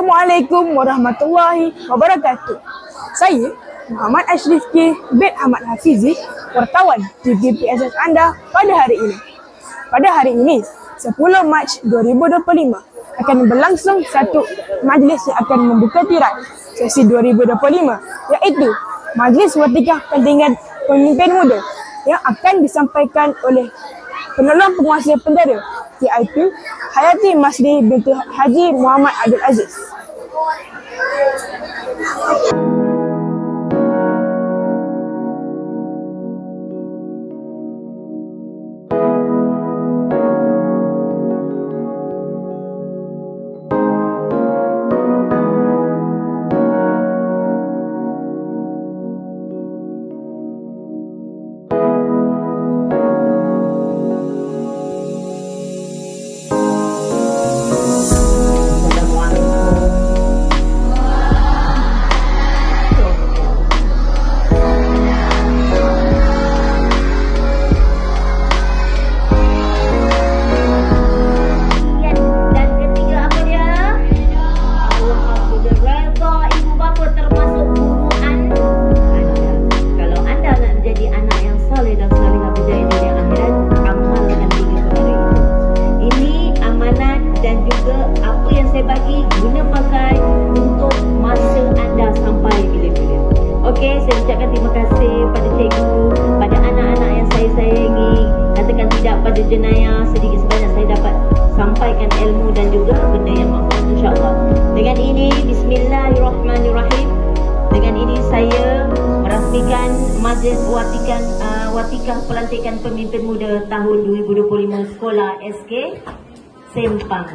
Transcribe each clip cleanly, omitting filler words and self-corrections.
Assalamualaikum warahmatullahi wabarakatuh. Saya Muhammad Ashrifki bin Ahmad Hafizi, wartawan TVPSS anda pada hari ini. Pada hari ini, 10 Mac 2025, akan berlangsung satu majlis yang akan membuka tirai sesi 2025, iaitu Majlis Watikah Pentingkan Pemimpin Muda yang akan disampaikan oleh penolong penguasa penjara, iaitu Hayati Masri binti Haji Muhammad Abdul Aziz. Saya ucapkan terima kasih pada cikgu, pada anak-anak yang saya sayangi. Katakan tidak pada jenayah, sedikit sebanyak saya dapat sampaikan ilmu dan juga benda yang manfaat, insya-Allah. Dengan ini, bismillahirrahmanirrahim. Dengan ini saya merasmikan Majlis Watikah Pelantikan Pemimpin Muda tahun 2025 Sekolah SK Sempang.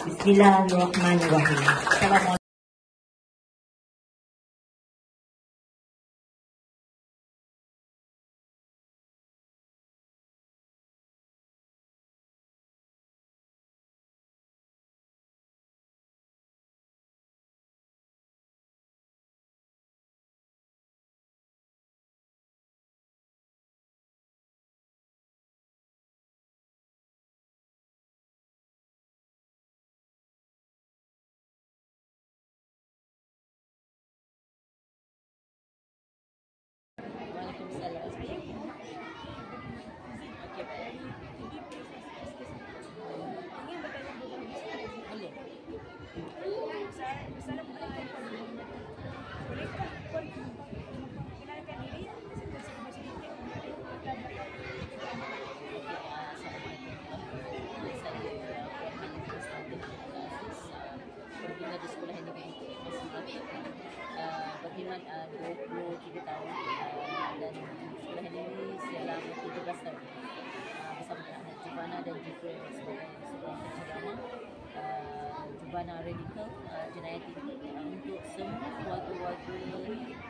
Bismillahirrahmanirrahim. Assalamualaikum. Berkhidmat 23 tahun dan sekolah ini selama 13 tahun bersama anak Jubana dan juga sebagai seorang penceramah Jubana Radikal Jenayah Tinggi untuk semua warga-warga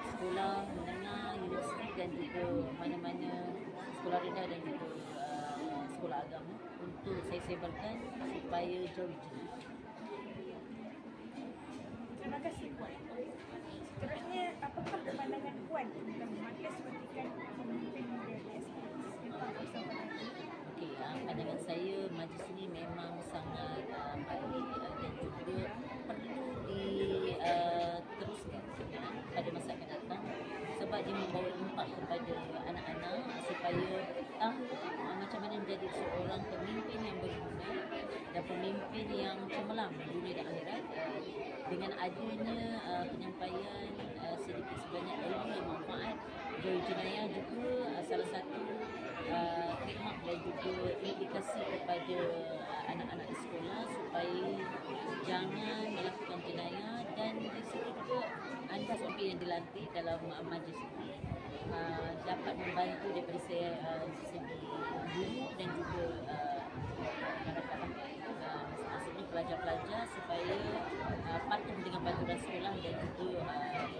sekolah menengah, universiti dan juga mana-mana sekolah rendah dan juga sekolah agama untuk saya sebarkan supaya jauh. Terima kasih Puan. Seterusnya, apakah pandangan Puan tentang Majlis Watikah Pemimpin Muda SK Sempang Bersama? Okey, pandangan saya majlis ini memang sangat baik dan juga perlu diteruskan pada masa akan datang sebab dia membawa impak kepada anak-anak supaya tahu macam mana menjadi seorang pemimpin yang berguna dan pemimpin yang cemerlang dunia dan akhirat. Dengan adanya penyampaian sedikit sebanyak ilmu yang manfaat dari jenayah juga salah satu khidmat dan juga implikasi kepada anak-anak di sekolah supaya jangan melakukan jenayah, dan di situ juga anda sebagai yang dilantik dalam majlis ini dapat membantu daripada segi guru dan juga maksudnya pelajar-pelajar supaya patuh dengan peraturan sekolah dan juga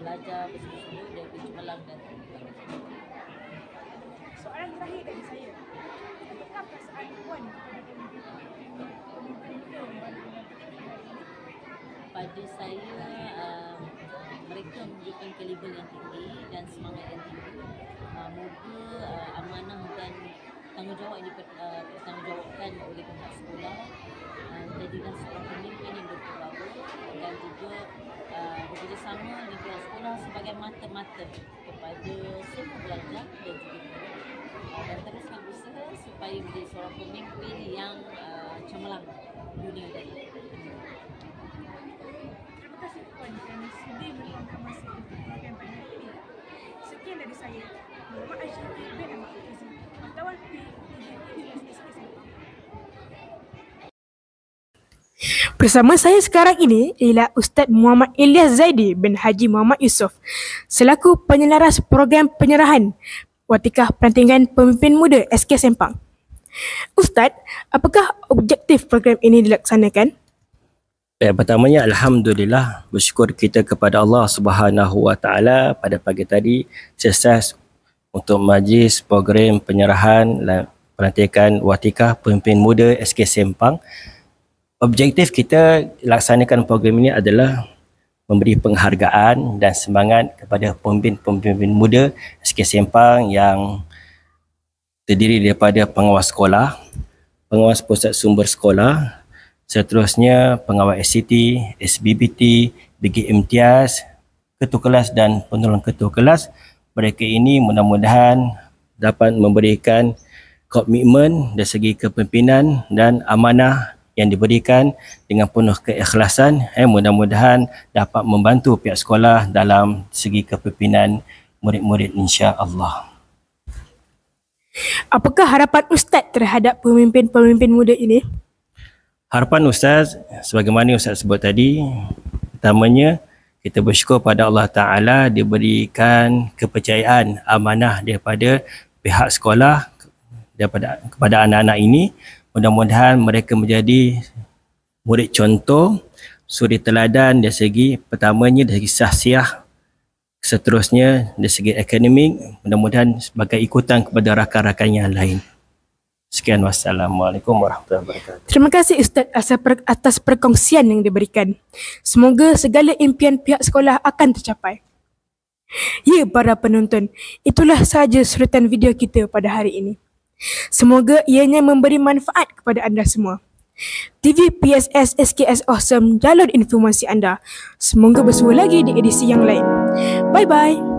belajar bersungguh-sungguh dan bercemerlang dan Soalan terakhir dari saya. Apakah perasaan Puan pada saya? Mereka menunjukkan kaliber yang tinggi dan semangat yang tinggi. Moga amanah dan tanggungjawab yang dipertanggungjawabkan oleh pihak sekolah, jadilah seorang pemimpin yang berwibawa dan juga bekerjasama dengan pihak sekolah sebagai mata-mata kepada semua pelajar dan juga murid, dan teruskan usaha supaya menjadi seorang pemimpin yang cemerlang dunia dan Terima kasih Puan kerana sudi meluangkan masa untuk program pada hari ini. Sekian dari saya, Muhammad Ashraf bin Ahmad Hafizi, wartawan PTVPSS Sempang. Bersama saya sekarang ini ialah Ustaz Muhammad Ilyas Zaidi bin Haji Muhammad Yusof selaku penyelaras program penyerahan Watikah Pelantikan Pemimpin Muda SK Sempang. Ustaz, apakah objektif program ini dilaksanakan? Pertamanya Alhamdulillah, bersyukur kita kepada Allah Subhanahu Wa Taala pada pagi tadi sukses untuk majlis program penyerahan pelantikan Watikah Pemimpin Muda SK Sempang. Objektif kita laksanakan program ini adalah memberi penghargaan dan semangat kepada pemimpin-pemimpin muda SK Sempang yang terdiri daripada pengawas sekolah, pengawas pusat sumber sekolah, seterusnya pengawal SCT, SBBT, BG Imtiaz, ketua kelas dan penolong ketua kelas. Mereka ini mudah-mudahan dapat memberikan komitmen dari segi kepimpinan dan amanah yang diberikan dengan penuh keikhlasan. Mudah-mudahan dapat membantu pihak sekolah dalam segi kepimpinan murid-murid insya-Allah. Apakah harapan Ustaz terhadap pemimpin-pemimpin muda ini? Harapan Ustaz, sebagaimana Ustaz sebut tadi, pertamanya kita bersyukur pada Allah Ta'ala diberikan kepercayaan amanah daripada pihak sekolah kepada anak-anak ini. Mudah-mudahan mereka menjadi murid contoh, suri teladan dari segi pertamanya dari segi sahsiah, seterusnya dari segi akademik, mudah-mudahan sebagai ikutan kepada rakan-rakan yang lain. Sekian, wassalamualaikum warahmatullahi wabarakatuh. Terima kasih Ustaz atas perkongsian yang diberikan. Semoga segala impian pihak sekolah akan tercapai. Ya para penonton, itulah sahaja surutan video kita pada hari ini. Semoga ianya memberi manfaat kepada anda semua. TV PSS SKS Awesome, jalur informasi anda. Semoga bersua lagi di edisi yang lain. Bye-bye.